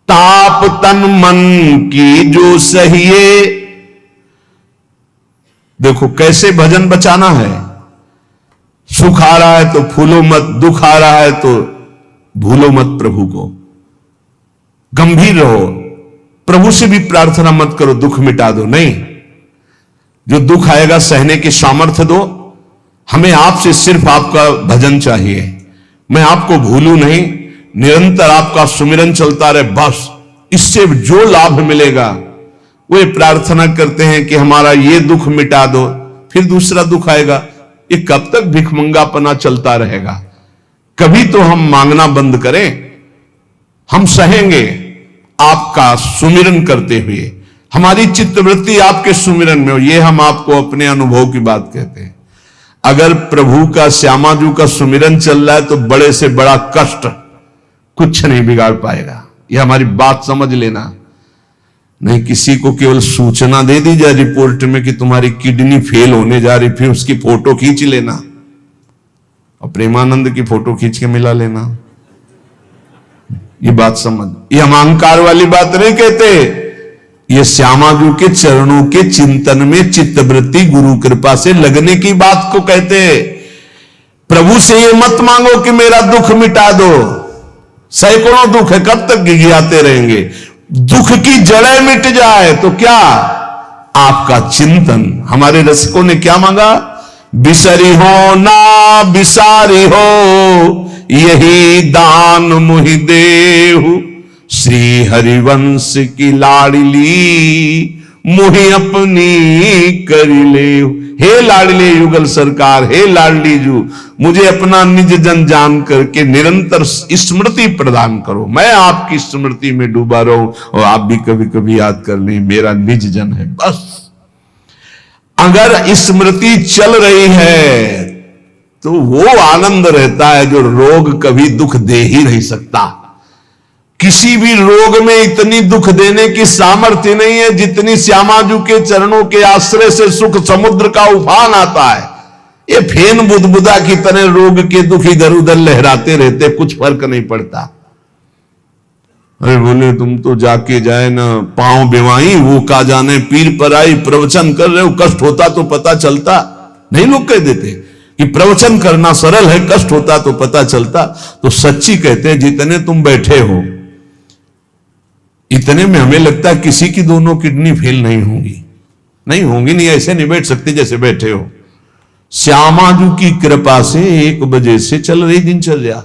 ताप तन मन की जो सहिए। देखो कैसे भजन बचाना है। सुख आ रहा है तो फूलो मत, दुख आ रहा है तो भूलो मत प्रभु को। गंभीर रहो, प्रभु से भी प्रार्थना मत करो दुख मिटा दो, नहीं। जो दुख आएगा सहने की सामर्थ्य दो। हमें आपसे सिर्फ आपका भजन चाहिए। मैं आपको भूलूं नहीं, निरंतर आपका सुमिरन चलता रहे, बस। इससे जो लाभ मिलेगा वे प्रार्थना करते हैं कि हमारा ये दुख मिटा दो, फिर दूसरा दुख आएगा। ये कब तक भिखमंगापना चलता रहेगा? कभी तो हम मांगना बंद करें। हम सहेंगे आपका सुमिरन करते हुए, हमारी चित्तवृत्ति आपके सुमिरन में हो। ये हम आपको अपने अनुभव की बात कहते हैं। अगर प्रभु का, श्यामाजू का सुमिरन चल रहा है तो बड़े से बड़ा कष्ट कुछ नहीं बिगाड़ पाएगा। यह हमारी बात समझ लेना। नहीं किसी को केवल सूचना दे दी जाए रिपोर्ट में कि तुम्हारी किडनी फेल होने जा रही, फिर उसकी फोटो खींच लेना और प्रेमानंद की फोटो खींच के मिला लेना। ये बात समझ, ये हम अहंकार वाली बात नहीं कहते। ये श्यामाजू के चरणों के चिंतन में चित्तवृत्ति गुरु कृपा से लगने की बात को कहते। प्रभु से ये मत मांगो कि मेरा दुख मिटा दो। सैकड़ों दुख है, कब तक गिघियाते रहेंगे? दुख की जड़ें मिट जाए तो क्या? आपका चिंतन। हमारे रसिकों ने क्या मांगा? बिसरी हो ना बिसारी हो, यही दान मुहि देहु। श्री हरिवंश की लाडली मुहि अपनी करी ले। हे लाडले युगल सरकार, हे लाडली जू, मुझे अपना निज जन जान करके निरंतर स्मृति प्रदान करो। मैं आपकी स्मृति में डूबा रहूं और आप भी कभी कभी याद कर लें मेरा निज जन है, बस। अगर स्मृति चल रही है तो वो आनंद रहता है जो रोग कभी दुख दे ही नहीं सकता। किसी भी रोग में इतनी दुख देने की सामर्थ्य नहीं है जितनी श्यामाजू के चरणों के आश्रय से सुख समुद्र का उफान आता है। ये फेन बुदबुदा की तरह रोग के दुख इधर उधर लहराते रहते, कुछ फर्क नहीं पड़ता। अरे बोले तुम तो जाके जाए ना पांव बेवाई, वो का जाने पीर पर आई, प्रवचन कर रहे हो, कष्ट होता तो पता चलता। नहीं लोग कह देते कि प्रवचन करना सरल है, कष्ट होता तो पता चलता। तो सच्ची कहते हैं जितने तुम बैठे हो इतने में हमें लगता है किसी की दोनों किडनी फेल नहीं होंगी। नहीं होंगी, नहीं ऐसे नहीं बैठ सकते जैसे बैठे हो। श्यामाजू की कृपा से 1 बजे से चल रही दिनचर्या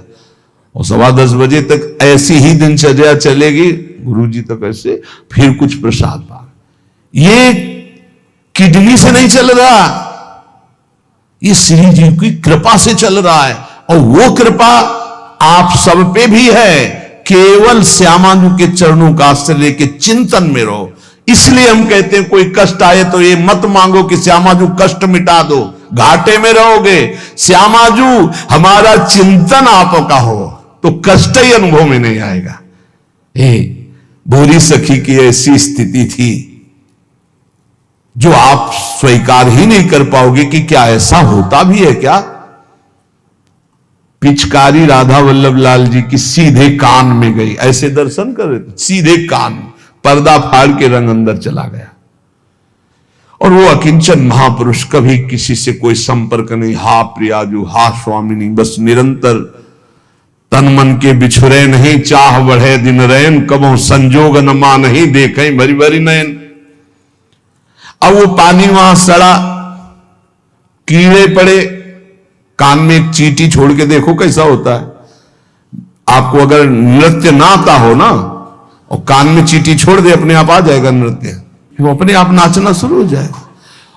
और 10:15 बजे तक ऐसी ही दिनचर्या चलेगी, गुरुजी तक ऐसे, फिर कुछ प्रसाद पा। ये किडनी से नहीं चल रहा, ये श्री जी की कृपा से चल रहा है। और वो कृपा आप सब पे भी है। केवल श्यामाजू के चरणों का आश्रय लेके चिंतन में रहो। इसलिए हम कहते हैं कोई कष्ट आए तो ये मत मांगो कि श्यामाजू कष्ट मिटा दो, घाटे में रहोगे। श्यामाजू हमारा चिंतन आपका हो तो कष्ट ही अनुभव में नहीं आएगा। भोरी सखी की ऐसी स्थिति थी जो आप स्वीकार ही नहीं कर पाओगे कि क्या ऐसा होता भी है क्या। पिचकारी राधा वल्लभ लाल जी की सीधे कान में गई, ऐसे दर्शन कर रहे थे, सीधे कान, पर्दा फाड़ के रंग अंदर चला गया। और वो अकिंचन महापुरुष, कभी किसी से कोई संपर्क नहीं, हा प्रियाजू, हा स्वामिनी, बस निरंतर तन मन के बिछुरे नहीं, चाह बढ़े दिन रैन, कबो संजोग न मा नहीं, देखें भरी भरी नयन। अब वो पानी वहां सड़ा, कीड़े पड़े, कान में एक चींटी छोड़ के देखो कैसा होता है। आपको अगर नृत्य ना आता हो ना और कान में चींटी छोड़ दे, अपने आप आ जाएगा नृत्य, वो अपने आप नाचना शुरू हो जाएगा।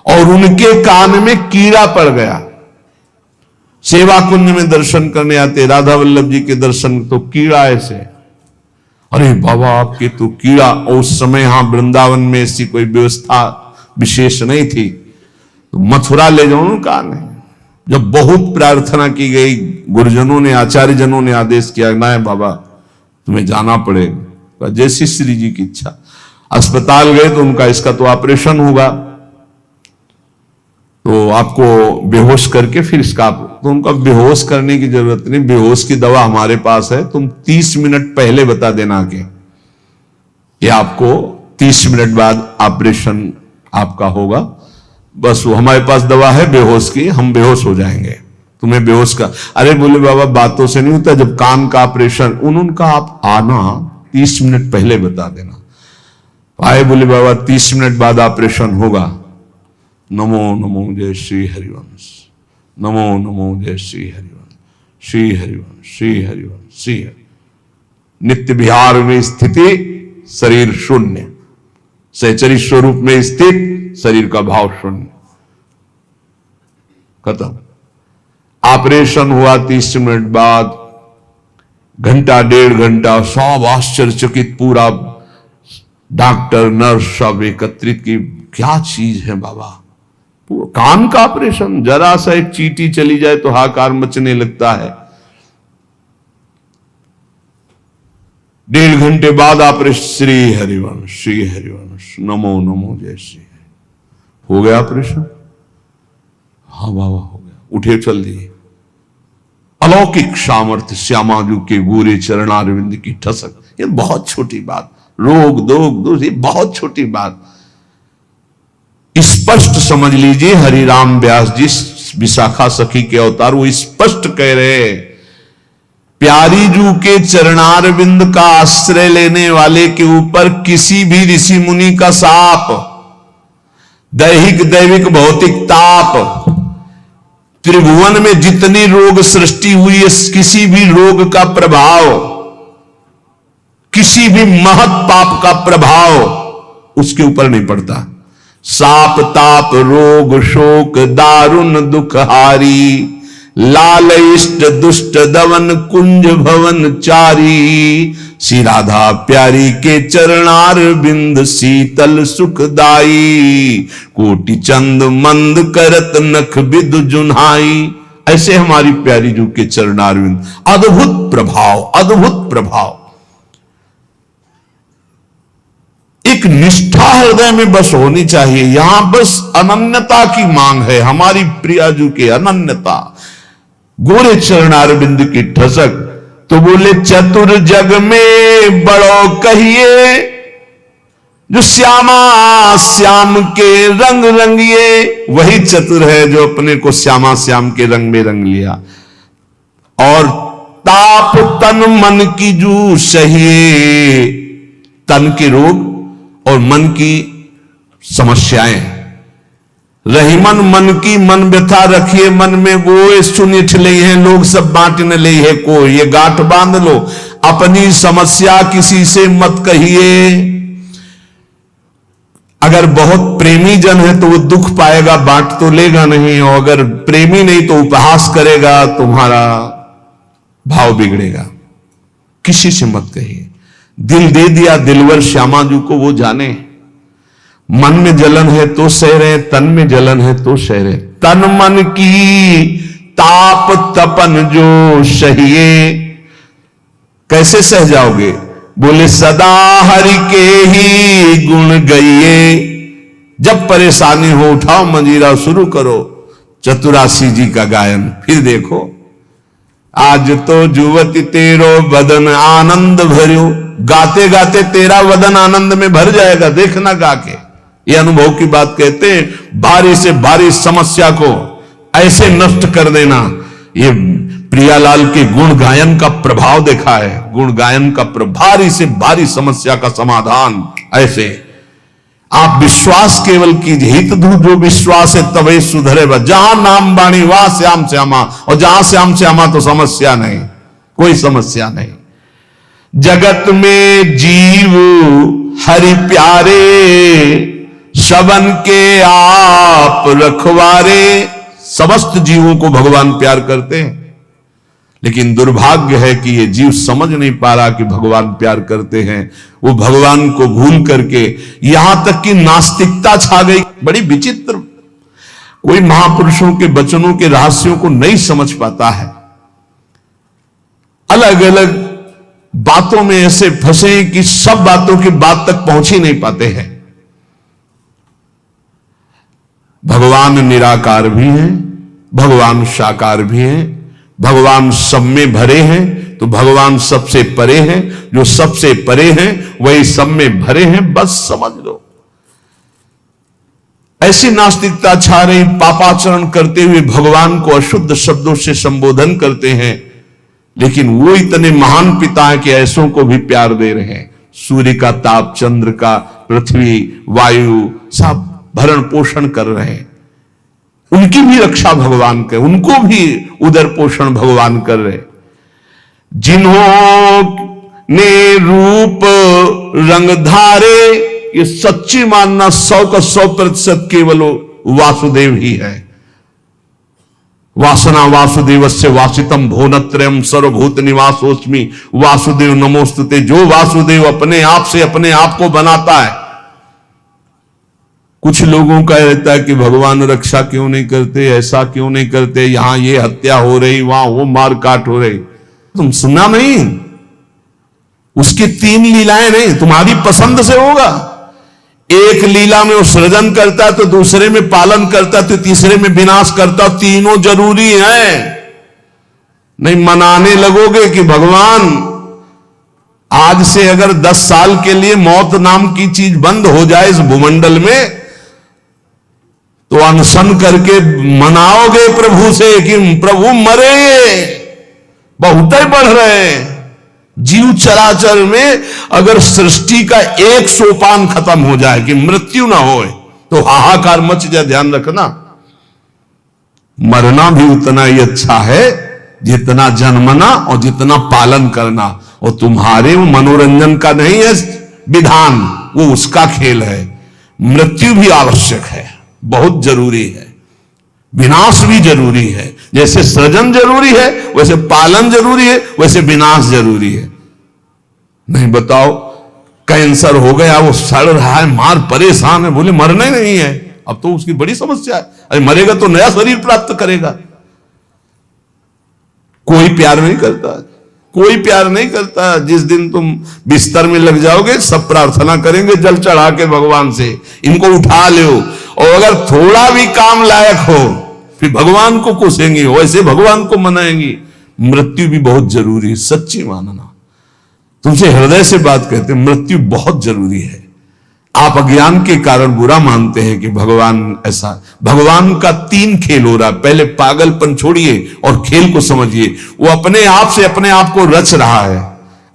और उनके कान में कीड़ा पड़ गया। सेवा कुंज में दर्शन करने आते राधा वल्लभ जी के दर्शन, तो कीड़ा ऐसे, अरे बाबा आपके तो कीड़ा। और उस समय यहां वृंदावन में ऐसी कोई व्यवस्था विशेष नहीं थी, तो मथुरा ले जाओ, कहा नहीं। जब बहुत प्रार्थना की गई, गुरुजनों ने, आचार्य जनों ने आदेश किया, ना बाबा तुम्हें जाना पड़ेगा, जैसी श्री जी की इच्छा। अस्पताल गए तो उनका इसका तो ऑपरेशन होगा, तो आपको बेहोश करके फिर इसका, तो उनका बेहोश करने की जरूरत नहीं, बेहोश की दवा हमारे पास है, तुम 30 मिनट पहले बता देना आगे। ये आपको 30 मिनट बाद ऑपरेशन आपका होगा। बस वो हमारे पास दवा है बेहोश की, हम बेहोश हो जाएंगे, तुम्हें बेहोश का। अरे बोले बाबा बातों से नहीं होता, जब कान का ऑपरेशन उनका आप आना 30 मिनट पहले बता देना। आए बोले बाबा 30 मिनट बाद ऑपरेशन होगा। नमो नमो जय श्री हरिवंश, नमो नमो जय श्री हरिवंश, श्री हरिवंश, श्री हरिवंश, श्री हरि। नित्य विहार में स्थिति शरीर शून्य, सहचरी स्वरूप में स्थित शरीर का भाव शून्य। खत्म। ऑपरेशन हुआ 30 मिनट बाद, घंटा 1.5 घंटा सब आश्चर्यचकित, पूरा डॉक्टर नर्स सब एकत्रित की क्या चीज है बाबा। कान का ऑपरेशन, जरा सा एक चींटी चली जाए तो हाहाकार मचने लगता है। 1.5 घंटे बाद ऑपरेशन, श्री हरिवंश, श्री हरिवंश, नमो नमो जय श्री। हो गया ऑपरेशन? हाँ बाबा हो गया। उठे चल दिए। अलौकिक सामर्थ्य, श्यामाजू के गोरे चरणारविंद की ठसक। ये बहुत छोटी बात, रोग दोग दोष, ये बहुत छोटी बात। स्पष्ट समझ लीजिए, हरिराम व्यास जी विशाखा सखी के अवतार, वो स्पष्ट कह रहे हैं प्यारी जू के चरणारविंद का आश्रय लेने वाले के ऊपर किसी भी ऋषि मुनि का शाप, दैहिक दैविक भौतिक ताप, त्रिभुवन में जितनी रोग सृष्टि हुई है, किसी भी रोग का प्रभाव, किसी भी महत पाप का प्रभाव उसके ऊपर नहीं पड़ता। साप ताप रोग शोक दारुण दुखहारी, लाल इष्ट दुष्ट दवन कुंज भवन चारी, श्री राधा प्यारी के चरणार बिंद शीतल सुखदाई, कोटि चंद मंद करत नख बिद जुन्हाई। ऐसे हमारी प्यारी जू के चरणार बिंद, अद्भुत प्रभाव, अद्भुत प्रभाव। एक निष्ठा हृदय में बस होनी चाहिए। यहां बस अनन्यता की मांग है, हमारी प्रिया जू के अनन्यता, गोरे चरणारविंद की ठसक। तो बोले चतुर जग में बड़ो कहिए, जो श्यामा श्याम के रंग रंगिए। वही चतुर है जो अपने को श्यामा श्याम के रंग में रंग लिया। और ताप तन मन की जू सहिए, तन के रोग और मन की समस्याएं। रहीमन मन की मन व्यथा रखिए मन में, वो सुनिठ ले हैं लोग सब बांट न ले है को। ये गांठ बांध लो, अपनी समस्या किसी से मत कहिए। अगर बहुत प्रेमी जन है तो वो दुख पाएगा, बांट तो लेगा नहीं। और अगर प्रेमी नहीं तो उपहास करेगा, तुम्हारा भाव बिगड़ेगा। किसी से मत कहिए। दिल दे दिया दिलवर श्यामाजू को, वो जाने। मन में जलन है तो सह रहे, तन में जलन है तो सह रहे। तन मन की ताप तपन जो सहिए। कैसे सह जाओगे? बोले सदा हरि के ही गुण गइए। जब परेशानी हो उठाओ मंजीरा, शुरू करो चतुरासी जी का गायन। फिर देखो, आज तो जुवती तेरो बदन आनंद भर्यो। गाते गाते तेरा वदन आनंद में भर जाएगा, देखना गा के। ये अनुभव की बात कहते हैं। भारी से भारी समस्या को ऐसे नष्ट कर देना, ये प्रियालाल के गुण गायन का प्रभाव देखा है। गुण गायन का भारी से भारी समस्या का समाधान ऐसे। आप विश्वास केवल कीजिए, हित धू जो विश्वास है तवे सुधरे। जहां नाम बाणी वहां श्याम श्यामा, और जहां श्याम श्यामा तो समस्या नहीं, कोई समस्या नहीं। जगत में जीव हरि प्यारे, सबन के आप रखवारे। समस्त जीवों को भगवान प्यार करते हैं, लेकिन दुर्भाग्य है कि ये जीव समझ नहीं पा रहा कि भगवान प्यार करते हैं। वो भगवान को भूल करके यहां तक कि नास्तिकता छा गई। बड़ी विचित्र, कोई महापुरुषों के वचनों के रहस्यों को नहीं समझ पाता है। अलग अलग बातों में ऐसे फंसे कि सब बातों की बात तक पहुंच ही नहीं पाते हैं। भगवान निराकार भी हैं, भगवान साकार भी हैं, भगवान सब में भरे हैं, तो भगवान सबसे परे हैं। जो सबसे परे हैं वही सब में भरे हैं, बस समझ लो। ऐसी नास्तिकता छा रही, पापाचरण करते हुए भगवान को अशुद्ध शब्दों से संबोधन करते हैं, लेकिन वो इतने महान पिता हैं कि ऐसों को भी प्यार दे रहे हैं। सूर्य का ताप, चंद्र का, पृथ्वी, वायु, सब भरण पोषण कर रहे हैं। उनकी भी रक्षा भगवान करे, उनको भी उदर पोषण भगवान कर रहे। जिन्होंने रूप रंग धारे, ये सच्ची मानना 100 का 100% केवल वासुदेव ही है। वासना वासुदेवस्य वासितम भुवनत्रयम् सर्वभूत निवासोस्मि वासुदेव नमोस्तुते। जो वासुदेव अपने आप से अपने आप को बनाता है। कुछ लोगों का रहता है कि भगवान रक्षा क्यों नहीं करते, ऐसा क्यों नहीं करते, यहां ये हत्या हो रही, वहां वो मारकाट हो रही। तुम सुना नहीं, उसकी 3 लीलाएं नहीं, तुम्हारी पसंद से होगा। एक लीला में वो सृजन करता है, तो दूसरे में पालन करता है, तो तीसरे में विनाश करता है। तीनों जरूरी हैं। नहीं मनाने लगोगे कि भगवान आज से अगर 10 साल के लिए मौत नाम की चीज बंद हो जाए इस भूमंडल में, तो अनशन करके मनाओगे प्रभु से कि प्रभु मरे, बहुत ही बढ़ रहे हैं। जीव चराचर में अगर सृष्टि का एक सोपान खत्म हो जाए कि मृत्यु ना हो, तो हाहाकार मच जाए। ध्यान रखना, मरना भी उतना ही अच्छा है जितना जन्मना और जितना पालन करना। और तुम्हारे वो मनोरंजन का नहीं है विधान, वो उसका खेल है। मृत्यु भी आवश्यक है, बहुत जरूरी है। विनाश भी जरूरी है। जैसे सृजन जरूरी है, वैसे पालन जरूरी है, वैसे विनाश जरूरी है। नहीं बताओ, कैंसर हो गया, वो सड़ रहा है, मार परेशान है, बोले मरना ही नहीं है। अब तो उसकी बड़ी समस्या है। अरे मरेगा तो नया शरीर प्राप्त करेगा। कोई प्यार नहीं करता, कोई प्यार नहीं करता। जिस दिन तुम बिस्तर में लग जाओगे, सब प्रार्थना करेंगे जल चढ़ा के भगवान से, इनको उठा लो। और अगर थोड़ा भी काम लायक हो, फिर भगवान को कोसेंगे, वैसे भगवान को मनाएंगे। मृत्यु भी बहुत जरूरी है, सच्ची मानना। तुमसे हृदय से बात कहते हैं, मृत्यु बहुत जरूरी है। आप अज्ञान के कारण बुरा मानते हैं कि भगवान ऐसा। भगवान का 3 खेल हो रहा है। पहले पागलपन छोड़िए और खेल को समझिए। वो अपने आप से अपने आप को रच रहा है,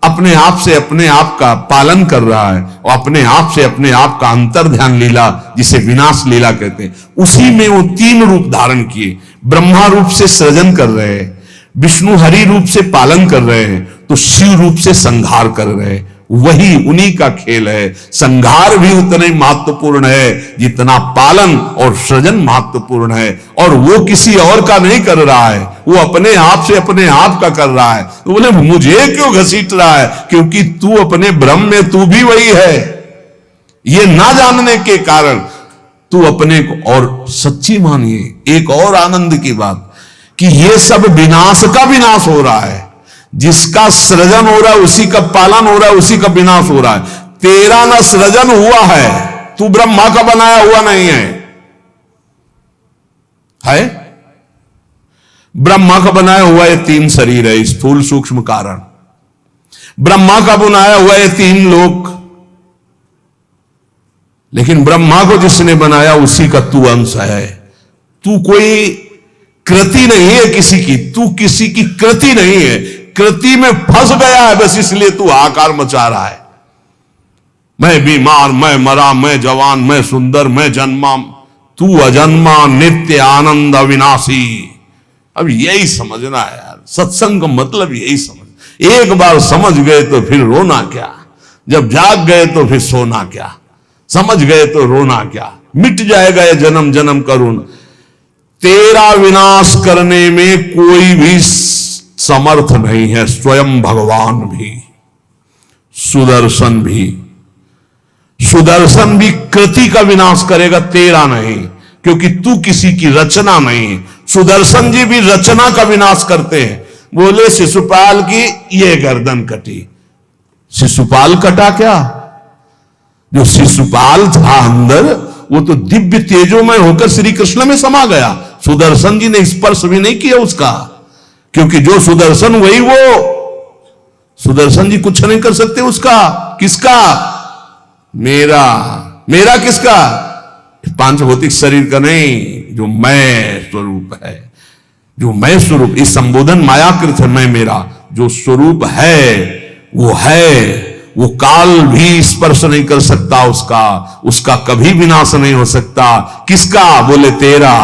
अपने आप से अपने आप का पालन कर रहा है, और अपने आप से अपने आप का अंतर ध्यान लीला, जिसे विनाश लीला कहते हैं, उसी में वो 3 रूप धारण किए। ब्रह्मा रूप से सृजन कर रहे हैं, विष्णु हरि रूप से पालन कर रहे हैं, तो शिव रूप से संहार कर रहे हैं। वही उन्हीं का खेल है। संहार भी उतना ही महत्वपूर्ण है जितना पालन और सृजन महत्वपूर्ण है। और वो किसी और का नहीं कर रहा है, वो अपने आप से अपने आप का कर रहा है। तो बोले मुझे क्यों घसीट रहा है? क्योंकि तू अपने ब्रह्म में तू भी वही है। ये ना जानने के कारण तू अपने को और सच्ची मानिए। एक और आनंद की बात कि ये सब विनाश का विनाश हो रहा है। जिसका सृजन हो रहा है उसी का पालन हो रहा है, उसी का विनाश हो रहा है। तेरा ना सृजन हुआ है, तू ब्रह्मा का बनाया हुआ नहीं है। ब्रह्मा का बनाया हुआ ये 3 शरीर है, स्थूल सूक्ष्म कारण। ब्रह्मा का बनाया हुआ ये 3 लोक। लेकिन ब्रह्मा को जिसने बनाया उसी का तू अंश है। तू कोई कृति नहीं है किसी की, तू किसी की कृति नहीं है। कृति में फंस गया है, बस इसलिए तू हाहाकार मचा रहा है। मैं बीमार, मैं मरा, मैं जवान, मैं सुंदर, मैं जन्मा। तू अजन्मा, नित्य आनंद अविनाशी। अब यही समझना है यार, सत्संग का मतलब यही समझ। एक बार समझ गए तो फिर रोना क्या, जब जाग गए तो फिर सोना क्या, समझ गए तो रोना क्या। मिट जाएगा ये जन्म जन्म का रोना। तेरा विनाश करने में कोई भी समर्थ नहीं है। स्वयं भगवान भी, सुदर्शन भी। सुदर्शन भी कृति का विनाश करेगा, तेरा नहीं, क्योंकि तू किसी की रचना नहीं। सुदर्शन जी भी रचना का विनाश करते हैं। बोले शिशुपाल की ये गर्दन कटी, शिशुपाल कटा क्या? जो शिशुपाल था अंदर, वो तो दिव्य तेजोमय होकर श्री कृष्ण में समा गया। सुदर्शन जी ने स्पर्श भी नहीं किया उसका, क्योंकि जो सुदर्शन वही वो सुदर्शन जी कुछ नहीं कर सकते उसका। किसका? मेरा। मेरा किसका? पांच भौतिक शरीर का नहीं, जो मैं स्वरूप है, जो मैं स्वरूप। इस संबोधन मायाकृत है, मैं मेरा। जो स्वरूप है वो काल भी स्पर्श नहीं कर सकता उसका कभी विनाश नहीं हो सकता। किसका? बोले तेरा।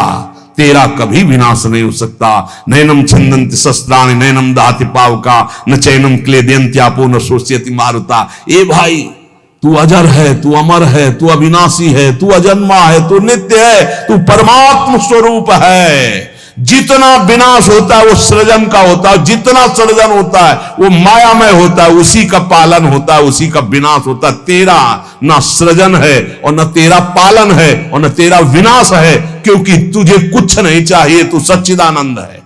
तेरा कभी विनाश नहीं हो सकता। नैनम छंदंति शस्त्राणि नैनम दहति पावका न चैनम क्लेदयन्त्यापो न शोष्यति मारुता। ए भाई, तू अजर है, तू अमर है, तू अविनाशी है, तू अजन्मा है, तू नित्य है, तू परमात्म स्वरूप है। जितना विनाश होता है वो सृजन का होता है, जितना सृजन होता है वो मायामय होता है, उसी का पालन होता है, उसी का विनाश होता है। तेरा ना सृजन है और न तेरा पालन है और न तेरा विनाश है, क्योंकि तुझे कुछ नहीं चाहिए, तू सच्चिदानंद है।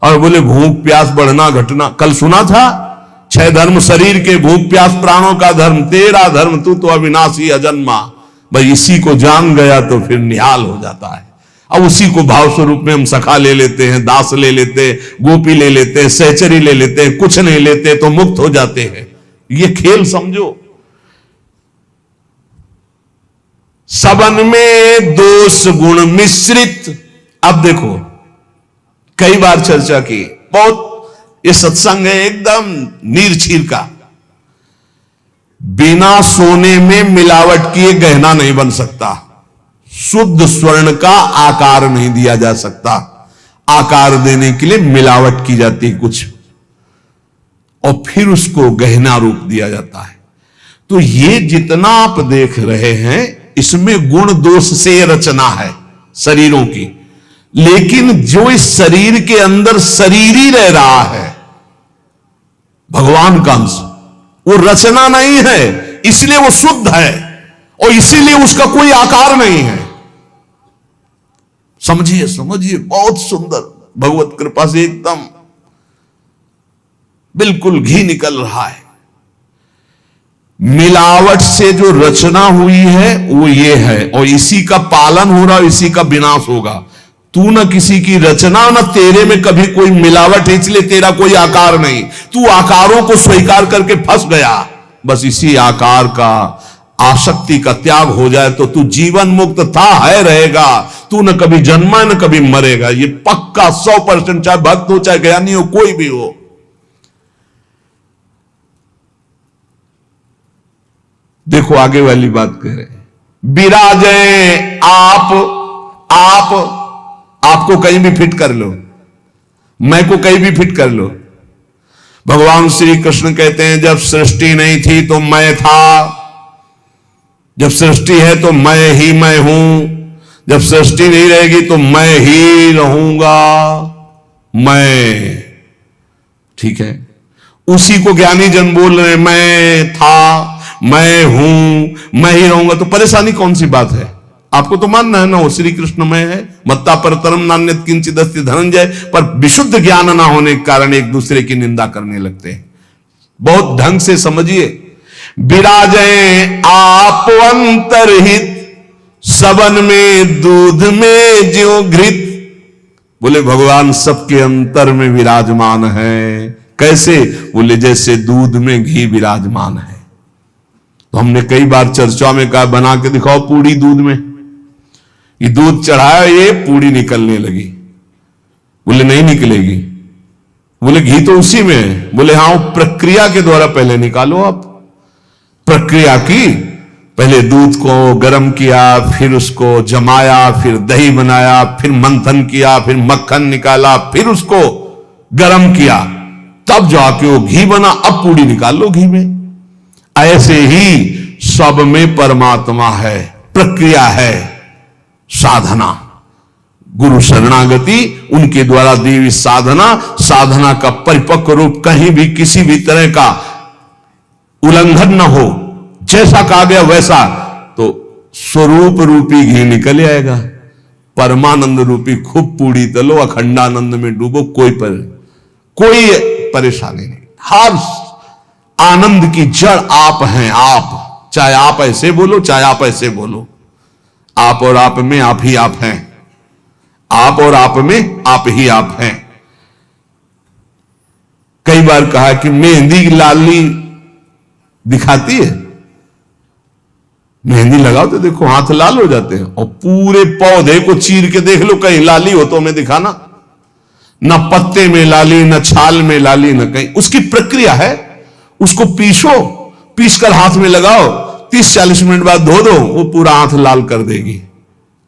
और बोले भूख प्यास बढ़ना घटना, कल सुना था 6 धर्म शरीर के, भूख प्यास प्राणों का धर्म, तेरा धर्म तू तो अविनाशी अजन्मा। भाई इसी को जान गया तो फिर निहाल हो जाता है। अब उसी को भाव स्वरूप में हम सखा ले लेते हैं, दास ले लेते हैं, गोपी ले लेते हैं, सहचरी ले लेते हैं, कुछ नहीं लेते तो मुक्त हो जाते हैं। ये खेल समझो। सबन में दोष गुण मिश्रित। अब देखो, कई बार चर्चा की, बहुत ये सत्संग है एकदम नीरछीर का। बिना सोने में मिलावट किए गहना नहीं बन सकता। शुद्ध स्वर्ण का आकार नहीं दिया जा सकता। आकार देने के लिए मिलावट की जाती है कुछ, और फिर उसको गहना रूप दिया जाता है। तो ये जितना आप देख रहे हैं इसमें गुण दोष से रचना है शरीरों की, लेकिन जो इस शरीर के अंदर शरीर ही रह रहा है, भगवान का अंश, वो रचना नहीं है, इसलिए वो शुद्ध है और इसीलिए उसका कोई आकार नहीं है। समझिए समझिए, बहुत सुंदर, भगवत कृपा से एकदम बिल्कुल घी निकल रहा है। मिलावट से जो रचना हुई है वो ये है, और इसी का पालन हो रहा है, इसी का विनाश होगा। तू न किसी की रचना, न तेरे में कभी कोई मिलावट है, इसलिए तेरा कोई आकार नहीं। तू आकारों को स्वीकार करके फंस गया। बस इसी आकार का, आसक्ति का त्याग हो जाए तो तू जीवन मुक्त था, है, रहेगा। तू न कभी जन्मा न कभी मरेगा, ये पक्का 100%, चाहे भक्त हो चाहे ज्ञानी हो, कोई भी हो। देखो आगे वाली बात कह रहे हैं, विराजे आपको कहीं भी फिट कर लो, मैं को कहीं भी फिट कर लो। भगवान श्री कृष्ण कहते हैं जब सृष्टि नहीं थी तो मैं था, जब सृष्टि है तो मैं ही मैं हूं, जब सृष्टि नहीं रहेगी तो मैं ही रहूंगा। मैं, ठीक है, उसी को ज्ञानी जन बोल रहे हैं, मैं था, मैं हूं, मैं ही रहूंगा। तो परेशानी कौन सी बात है? आपको तो मानना है ना वो श्री कृष्ण में है, मत्ता परतरम नान्यत किंचित् अस्ति धनंजय। पर विशुद्ध ज्ञान ना होने के कारण एक दूसरे की निंदा करने लगते हैं। बहुत ढंग से समझिए, विराजे आप अंतरहित, सबन में दूध में ज्यों घृत। बोले भगवान सबके अंतर में विराजमान है। कैसे? बोले जैसे दूध में घी विराजमान है। तो हमने कई बार चर्चा में कहा, बना के दिखाओ पूड़ी दूध में। ये दूध चढ़ाया, ये पूड़ी निकलने लगी। बोले नहीं निकलेगी। बोले घी तो उसी में है। बोले हाँ, वो प्रक्रिया के द्वारा पहले निकालो। आप प्रक्रिया की, पहले दूध को गर्म किया, फिर उसको जमाया, फिर दही बनाया, फिर मंथन किया, फिर मक्खन निकाला, फिर उसको गर्म किया, तब जाके वो घी बना। अब पूड़ी निकाल लो घी में। ऐसे ही सब में परमात्मा है, प्रक्रिया है, साधना, गुरु शरणागति, उनके द्वारा दी हुई साधना, साधना का परिपक्व रूप, कहीं भी किसी भी तरह का उल्लंघन न हो, जैसा कहा गया वैसा, तो स्वरूप रूपी घी निकल आएगा। परमानंद रूपी खूब पूड़ी तलो, अखंडानंद में डूबो, कोई परेशानी नहीं। हर आनंद की जड़ आप हैं। आप, चाहे आप ऐसे बोलो चाहे आप ऐसे बोलो, आप और आप में आप ही आप हैं। आप और आप में आप ही आप हैं। कई बार कहा कि मेहंदी की लाली दिखाती है, मेहंदी लगाओ तो देखो हाथ लाल हो जाते हैं, और पूरे पौधे को चीर के देख लो, कहीं लाली हो तो हमें दिखाना। न पत्ते में लाली, न छाल में लाली, न कहीं। उसकी प्रक्रिया है, उसको पीसो, पीस कर हाथ में लगाओ, 30-40 मिनट बाद धो दो, वो पूरा हाथ लाल कर देगी।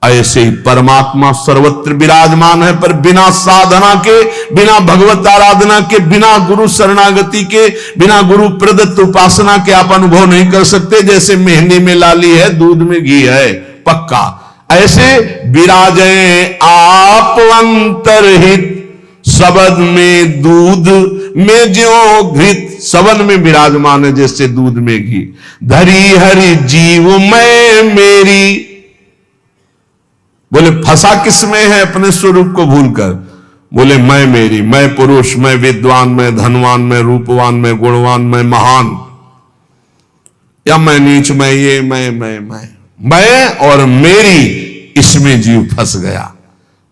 ऐसे ही परमात्मा सर्वत्र विराजमान है, पर बिना साधना के, बिना भगवत आराधना के, बिना गुरु शरणागति के, बिना गुरु प्रदत्त उपासना के आप अनुभव नहीं कर सकते। जैसे मेहंदी में लाली है, दूध में घी है, पक्का ऐसे विराजे आप अंतरहित, शब्द में दूध में ज्यों घृत। शब्द में विराजमान है जैसे दूध में घी। धरी हरि जीव मैं मेरी, बोले फंसा किसमें है अपने स्वरूप को भूलकर। बोले मैं मेरी, मैं पुरुष, मैं विद्वान, मैं धनवान, मैं रूपवान, मैं गुणवान, मैं महान, या मैं नीच, मैं ये, मैं और मेरी, इसमें जीव फंस गया।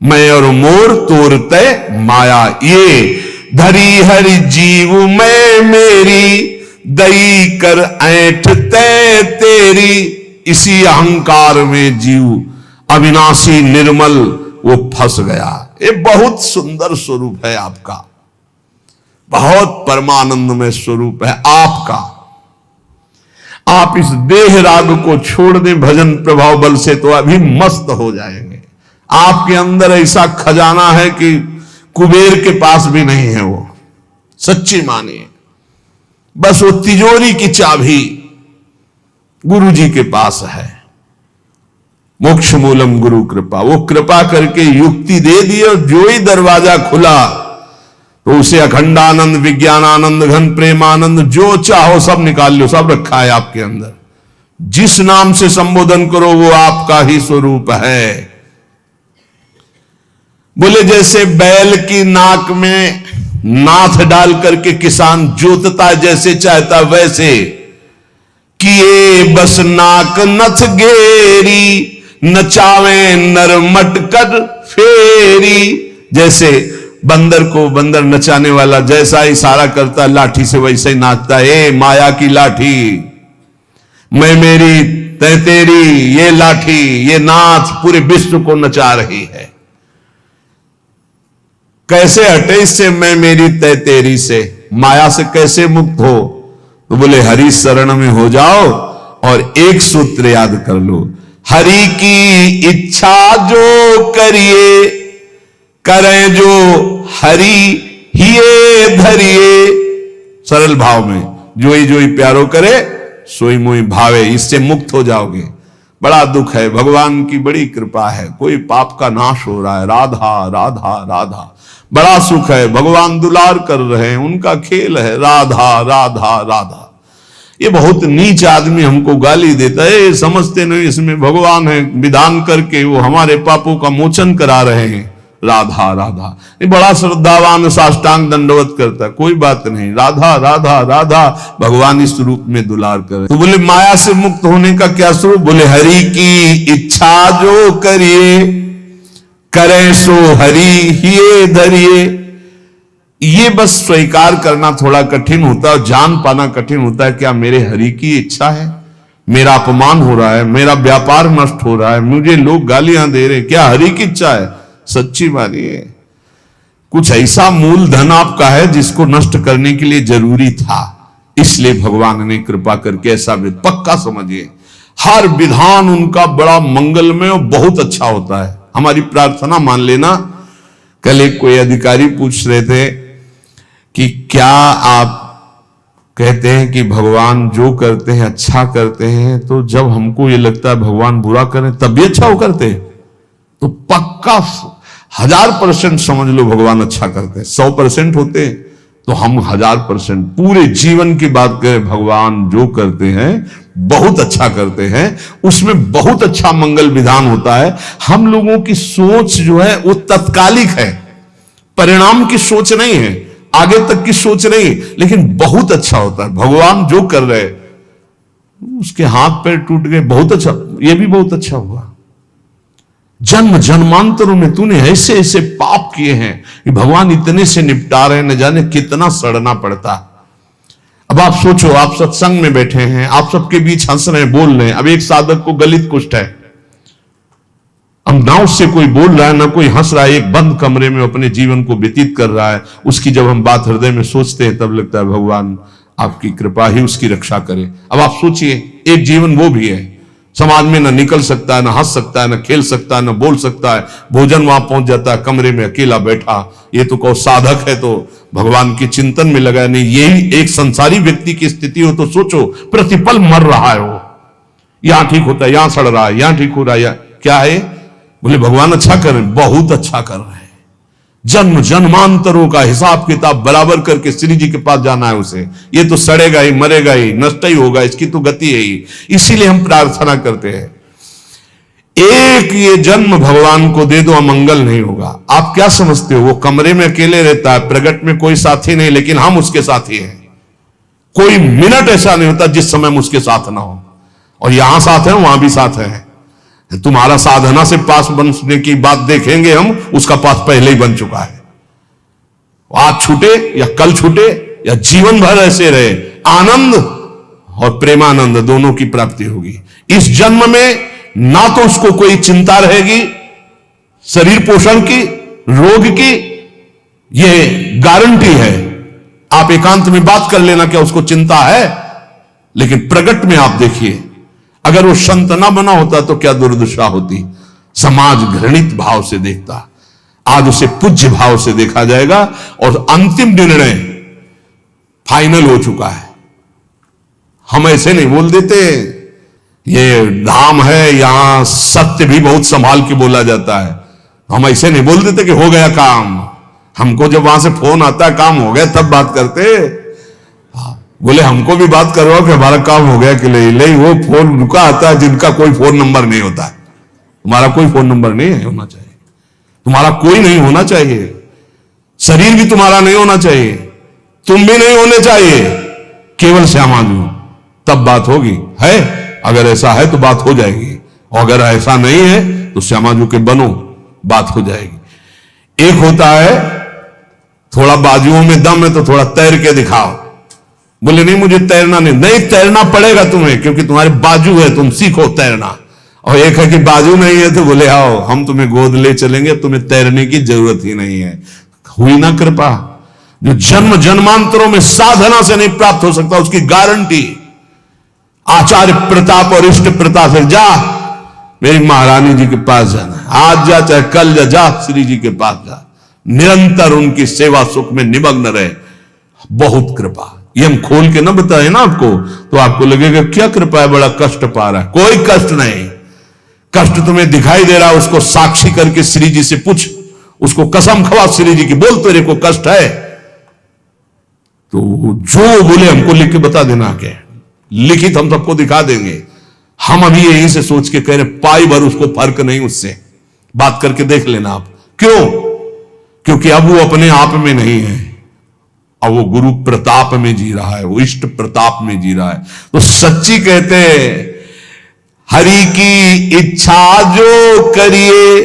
मैं और मोर तोरते माया ये, धरी हरि जीव मैं मेरी, दई कर ऐठ ते तेरी। इसी अहंकार में जीव अविनाशी निर्मल वो फंस गया। ये बहुत सुंदर स्वरूप है आपका, बहुत परमानंदमय स्वरूप है आपका। आप इस देह राग को छोड़ दें भजन प्रभाव बल से तो अभी मस्त हो जाएंगे। आपके अंदर ऐसा खजाना है कि कुबेर के पास भी नहीं है वो, सच्ची मानिए। बस वो तिजोरी की चाबी गुरु जी के पास है। मोक्ष मूलम गुरु कृपा, वो कृपा करके युक्ति दे दी और जो ही दरवाजा खुला तो उसे अखंडानंद, विज्ञानानंद, घन प्रेमानंद, जो चाहो सब निकाल लो, सब रखा है आपके अंदर। जिस नाम से संबोधन करो वो आपका ही स्वरूप है। बोले जैसे बैल की नाक में नाथ डाल करके किसान जोतता जैसे चाहता वैसे, किए बस नाक नथ गेरी, नचावे नर मटकर फेरी। जैसे बंदर को बंदर नचाने वाला जैसा इशारा करता लाठी से वैसे ही नाचता है। ए माया की लाठी, मैं मेरी तै तेरी, ये लाठी, ये नाच पूरे विश्व को नचा रही है। कैसे हटे इससे मैं मेरी तय तेरी से, माया से कैसे मुक्त हो? तो बोले हरि शरण में हो जाओ और एक सूत्र याद कर लो, हरि की इच्छा जो करिए, करें जो हरि हिये धरिए। सरल भाव में जो ही प्यारो करे सोई मोई भावे, इससे मुक्त हो जाओगे। बड़ा दुख है, भगवान की बड़ी कृपा है, कोई पाप का नाश हो रहा है। राधा राधा राधा, बड़ा सुख है, भगवान दुलार कर रहे हैं, उनका खेल है। राधा राधा राधा। ये बहुत नीच आदमी हमको गाली देता है, समझते नहीं इसमें भगवान है, विधान करके वो हमारे पापों का मोचन करा रहे हैं। राधा राधा, ये बड़ा श्रद्धावान साष्टांग दंडवत करता है, कोई बात नहीं। राधा राधा राधा, भगवान इस रूप में दुलार करे। तो बोले माया से मुक्त होने का क्या स्वरूप? बोले हरि की इच्छा जो करिए, करें सो हरि हिये धरिए। ये बस स्वीकार करना थोड़ा कठिन होता है, जान पाना कठिन होता है। क्या मेरे हरि की इच्छा है? मेरा अपमान हो रहा है, मेरा व्यापार नष्ट हो रहा है, मुझे लोग गालियां दे रहे, क्या हरि की इच्छा है? सच्ची मानिए, कुछ ऐसा मूलधन आपका है जिसको नष्ट करने के लिए जरूरी था, इसलिए भगवान ने कृपा करके ऐसा पक्का समझिए। हर विधान उनका बड़ा मंगलमय और बहुत अच्छा होता है। हमारी प्रार्थना मान लेना। कल एक कोई अधिकारी पूछ रहे थे कि क्या आप कहते हैं कि भगवान जो करते हैं अच्छा करते हैं, तो जब हमको ये लगता है भगवान बुरा करें तब भी अच्छा हो करते हैं? तो पक्का 1000% समझ लो भगवान अच्छा करते हैं। 100% होते तो हम 1000% पूरे जीवन की बात करें, भगवान जो करते हैं बहुत अच्छा करते हैं, उसमें बहुत अच्छा मंगल विधान होता है। हम लोगों की सोच जो है वो तत्कालिक है, परिणाम की सोच नहीं है, आगे तक की सोच नहीं, लेकिन बहुत अच्छा होता है। भगवान जो कर रहे, उसके हाथ पैर टूट गए, बहुत अच्छा, ये भी बहुत अच्छा हुआ। जन्म जन्मांतरों में तूने ऐसे ऐसे पाप किए हैं कि भगवान इतने से निपटा रहे, न जाने कितना सड़ना पड़ता। अब आप सोचो, आप सत्संग में बैठे हैं, आप सबके बीच हंस रहे हैं, बोल रहे हैं। अब एक साधक को गलित कुष्ठ है, अब ना उससे कोई बोल रहा है ना कोई हंस रहा है, एक बंद कमरे में अपने जीवन को व्यतीत कर रहा है। उसकी जब हम बात हृदय में सोचते हैं तब लगता है भगवान आपकी कृपा ही उसकी रक्षा करे। अब आप सोचिए, एक जीवन वो भी है, समाज में ना निकल सकता है, ना हंस सकता है, ना खेल सकता है, ना बोल सकता है, भोजन वहां पहुंच जाता है, कमरे में अकेला बैठा। ये तो कहो साधक है तो भगवान के चिंतन में लगा नहीं। यही एक संसारी व्यक्ति की स्थिति हो तो सोचो, प्रतिपल मर रहा है वो, यहां ठीक होता है, यहां सड़ रहा है, यहां ठीक हो रहा है, क्या है? बोले भगवान अच्छा कर रहे हैं, बहुत अच्छा कर रहे हैं। जन्म जन्मांतरों का हिसाब किताब बराबर करके श्री जी के पास जाना है उसे। ये तो सड़ेगा ही, मरेगा ही, नष्ट ही होगा, इसकी तो गति है ही। इसीलिए हम प्रार्थना करते हैं, एक ये जन्म भगवान को दे दो, अमंगल नहीं होगा। आप क्या समझते हो, वो कमरे में अकेले रहता है, प्रगट में कोई साथी नहीं, लेकिन हम उसके साथी हैं। कोई मिनट ऐसा नहीं होता जिस समय हम उसके साथ ना हो। और यहां साथ है, वहां भी साथ है। तुम्हारा साधना से पास बनने की बात देखेंगे हम, उसका पास पहले ही बन चुका है। आज छूटे या कल छूटे या जीवन भर ऐसे रहे, आनंद और प्रेमानंद दोनों की प्राप्ति होगी। इस जन्म में ना तो उसको कोई चिंता रहेगी शरीर पोषण की, रोग की, यह गारंटी है। आप एकांत में बात कर लेना क्या उसको चिंता है, लेकिन प्रगट में आप देखिए, अगर वो संत ना बना होता तो क्या दुर्दशा होती। समाज घृणित भाव से देखता, आज उसे पूज्य भाव से देखा जाएगा और अंतिम निर्णय फाइनल हो चुका है। हम ऐसे नहीं बोल देते, ये धाम है यहां सत्य भी बहुत संभाल के बोला जाता है। हम ऐसे नहीं बोल देते कि हो गया काम। हमको जब वहां से फोन आता है काम हो गया तब बात करते। बोले हमको भी बात करो कि हमारा काम हो गया कि नहीं। वो फोन रुका आता है जिनका कोई फोन नंबर नहीं होता है। तुम्हारा कोई फोन नंबर नहीं है, होना चाहिए। तुम्हारा कोई नहीं होना चाहिए, शरीर भी तुम्हारा नहीं होना चाहिए, तुम भी नहीं होने चाहिए, केवल श्यामाजू, तब बात होगी। है अगर ऐसा है तो बात हो जाएगी, और अगर ऐसा नहीं है तो श्यामाजू के बनो, बात हो जाएगी। एक होता है थोड़ा बाजुओं में दम है तो थोड़ा तैर के दिखाओ। बोले नहीं मुझे तैरना नहीं तैरना पड़ेगा तुम्हें, क्योंकि तुम्हारे बाजू है, तुम सीखो तैरना। और एक है कि बाजू नहीं है तो बोले आओ हम तुम्हें गोद ले चलेंगे, तुम्हें तैरने की जरूरत ही नहीं है। हुई ना कृपा। जो जन्म जन्मांतरों में साधना से नहीं प्राप्त हो सकता, उसकी गारंटी आचार्य प्रताप और इष्ट प्रताप से। जा मेरी महारानी जी के पास जाना, आज जा चाहे कल जा श्री जी के पास जा, निरंतर उनकी सेवा सुख में निमग्न रहे। बहुत कृपा। ये हम खोल के ना बताए ना आपको तो आपको लगेगा क्या कृपा है, बड़ा कष्ट पा रहा है। कोई कष्ट नहीं। कष्ट तुम्हें दिखाई दे रहा है, उसको साक्षी करके श्री जी से पूछ, उसको कसम खवा श्री जी की, बोल तेरे को कष्ट है तो जो बोले हमको लिख के बता देना, क्या लिखित हम सबको दिखा देंगे। हम अभी यहीं से सोच के कह रहे पाई भर उसको फर्क नहीं, उससे बात करके देख लेना आप। क्यों? क्योंकि अब वो अपने आप में नहीं है, अब वो गुरु प्रताप में जी रहा है, वो इष्ट प्रताप में जी रहा है। तो सच्ची कहते हैं हरि की इच्छा जो करिए,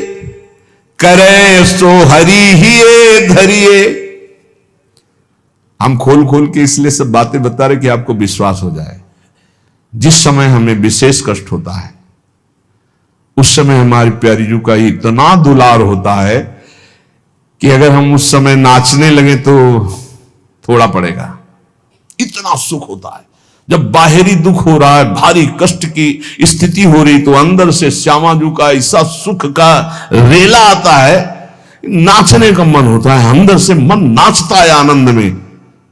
करे सो हरि ही धरिए। हम खोल खोल के इसलिए सब बातें बता रहे कि आपको विश्वास हो जाए। जिस समय हमें विशेष कष्ट होता है उस समय हमारी प्यारी जू का इतना दुलार होता है कि अगर हम उस समय नाचने लगे तो थोड़ा पड़ेगा। इतना सुख होता है जब बाहरी दुख हो रहा है, भारी कष्ट की स्थिति हो रही, तो अंदर से श्यामाजू का ऐसा सुख का रेला आता है, नाचने का मन होता है। अंदर से मन नाचता है आनंद में।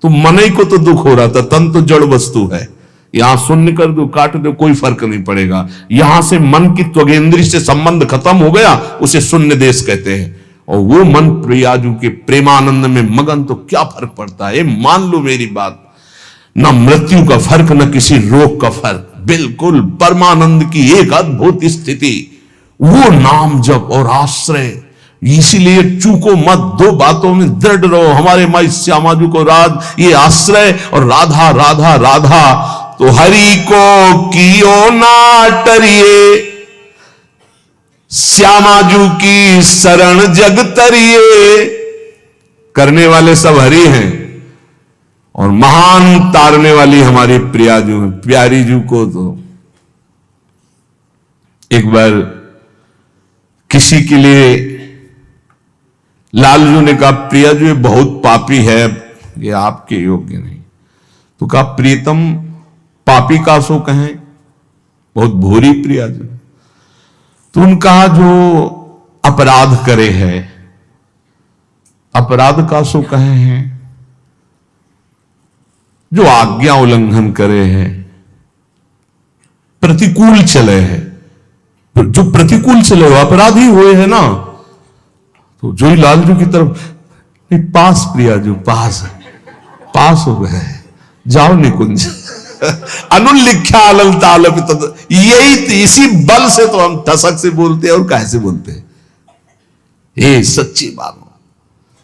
तो मन ही को तो दुख हो रहा था, तन तो जड़ वस्तु है। यहां शून्य कर दो, काट दो, कोई फर्क नहीं पड़ेगा। यहां से मन की त्वगेंद्री से संबंध खत्म हो गया, उसे शून्य देश कहते हैं। और वो मन प्रियाजू के प्रेमानंद में मगन, तो क्या फर्क पड़ता है। मान लो मेरी बात, न मृत्यु का फर्क, न किसी रोग का फर्क, बिल्कुल परमानंद की एक अद्भुत स्थिति। वो नाम जप और आश्रय, इसीलिए चूको मत, दो बातों में दृढ़ रहो। हमारे माई श्यामाजू को राज ये आश्रय और राधा राधा राधा, तो हरि को कियो ना टरिए। श्यामाजू की शरण जग तरिए, करने वाले सब हरि हैं और महान तारने वाली हमारी प्रियाजू है। प्यारी जू को तो एक बार किसी के लिए लालजू ने कहा, प्रियाजू ये बहुत पापी है, ये आपके योग्य नहीं। तो कहा, प्रीतम पापी का सो कहें, बहुत भूरी प्रियाजू। तो उन्होंने कहा, जो अपराध करे है, अपराध का सो कहे हैं, जो आज्ञा उल्लंघन करे है, प्रतिकूल चले है, जो प्रतिकूल चले वो अपराधी हुए है ना। तो जो ही लालजू की तरफ, नहीं पास प्रियाजू, पास हो गए, जाओ निकुंज। अनुल्लिख्या अलल तालपित, यही इसी बल से तो हम ठसक से बोलते हैं और कैसे बोलते हैं। ये सच्ची बात हो,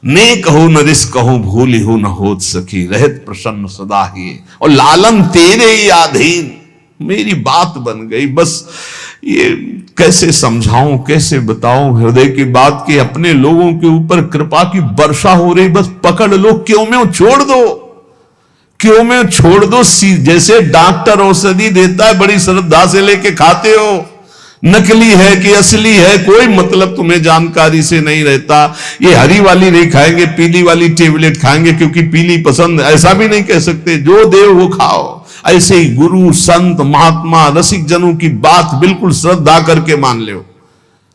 ने कहो न रिस कहो, भूली हो न होत सखी, रहत प्रसन्न सदा ही, और लालन तेरे ही अधीन। मेरी बात बन गई, बस ये कैसे समझाऊं, कैसे बताऊं हृदय की बात की। अपने लोगों के ऊपर कृपा की वर्षा हो रही, बस पकड़ लो, क्यों में छोड़ दो, क्यों में छोड़ दो। जैसे डॉक्टर औषधि देता है, बड़ी श्रद्धा से लेके खाते हो, नकली है कि असली है कोई मतलब तुम्हें जानकारी से नहीं रहता। ये हरी वाली नहीं खाएंगे, पीली वाली टेबलेट खाएंगे क्योंकि पीली पसंद, ऐसा भी नहीं कह सकते। जो दे वो खाओ। ऐसे ही गुरु संत महात्मा रसिक जनों की बात बिल्कुल श्रद्धा करके मान लो।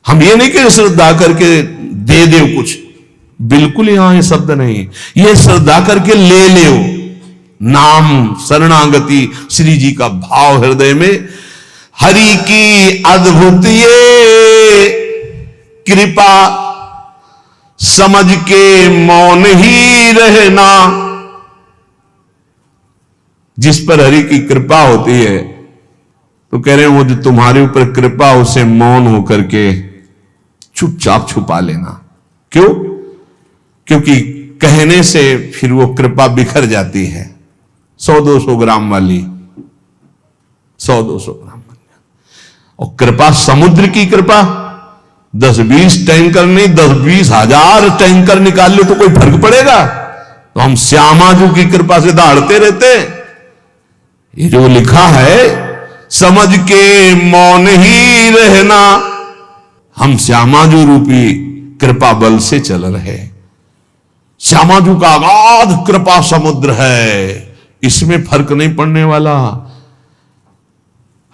हम ये नहीं कह श्रद्धा करके दे दे कुछ, बिल्कुल यहां ये शब्द नहीं, ये श्रद्धा करके ले लो। नाम शरणागति श्री जी का भाव हृदय में, हरि की अद्भुत ये कृपा, समझ के मौन ही रहना। जिस पर हरि की कृपा होती है, तो कह रहे हैं वो जो तुम्हारे ऊपर कृपा, उसे मौन होकर के चुपचाप छुपा लेना। क्यों? क्योंकि कहने से फिर वो कृपा बिखर जाती है। 100-200 ग्राम वाली, 100-200 ग्राम वाली, और कृपा समुद्र की कृपा 10-20 टैंकर नहीं, 10-20 हजार टैंकर निकाल लो तो कोई फर्क पड़ेगा? तो हम श्यामाजू की कृपा से दहाड़ते रहते। ये जो लिखा है, समझ के मौन ही रहना, हम श्यामाजू रूपी कृपा बल से चल रहे। श्यामाजू का अगाध कृपा समुद्र है, इसमें फर्क नहीं पड़ने वाला।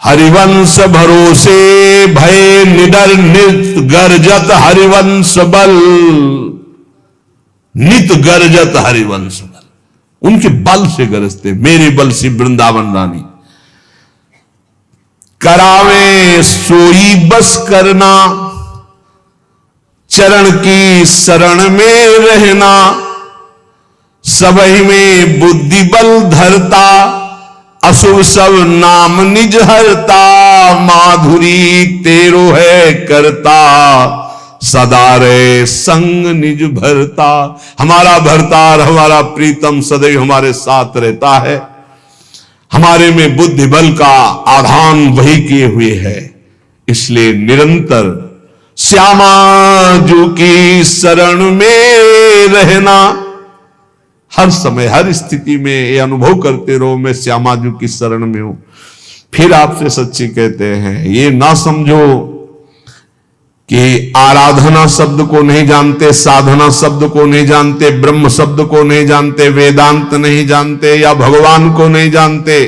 हरिवंश भरोसे भय निडर नित गरजत हरिवंश बल, नित गरजत हरिवंश बल, उनके बल से गरजते, मेरे बल से वृंदावन रानी। करावे सोई बस करना, चरण की शरण में रहना, सबही में बुद्धि बल धरता, असुर सब नाम निज हरता, माधुरी तेरो है करता, सदा रे संग निज भरता। हमारा भरतार, हमारा प्रीतम सदैव हमारे साथ रहता है। हमारे में बुद्धि बल का आधान वही किए हुए है, इसलिए निरंतर श्यामाजू की शरण में रहना। हर समय हर स्थिति में ये अनुभव करते रहो, मैं श्यामाजू की शरण में हूं। फिर आपसे सच्ची कहते हैं, ये ना समझो कि आराधना शब्द को नहीं जानते, साधना शब्द को नहीं जानते, ब्रह्म शब्द को नहीं जानते, वेदांत नहीं जानते, या भगवान को नहीं जानते।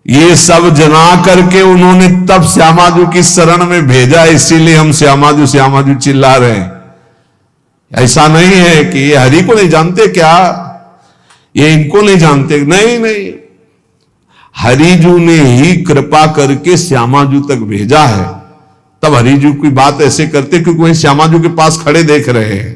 ये सब जना करके उन्होंने तब श्यामाजू की शरण में भेजा, इसीलिए हम श्यामाजू श्यामाजू चिल्ला रहे हैं। ऐसा नहीं है कि ये हरि को नहीं जानते क्या, ये इनको नहीं जानते, नहीं नहीं, हरिजू ने ही कृपा करके श्यामाजू तक भेजा है। तब हरिजू की बात ऐसे करते क्योंकि वही श्यामाजू के पास खड़े देख रहे हैं।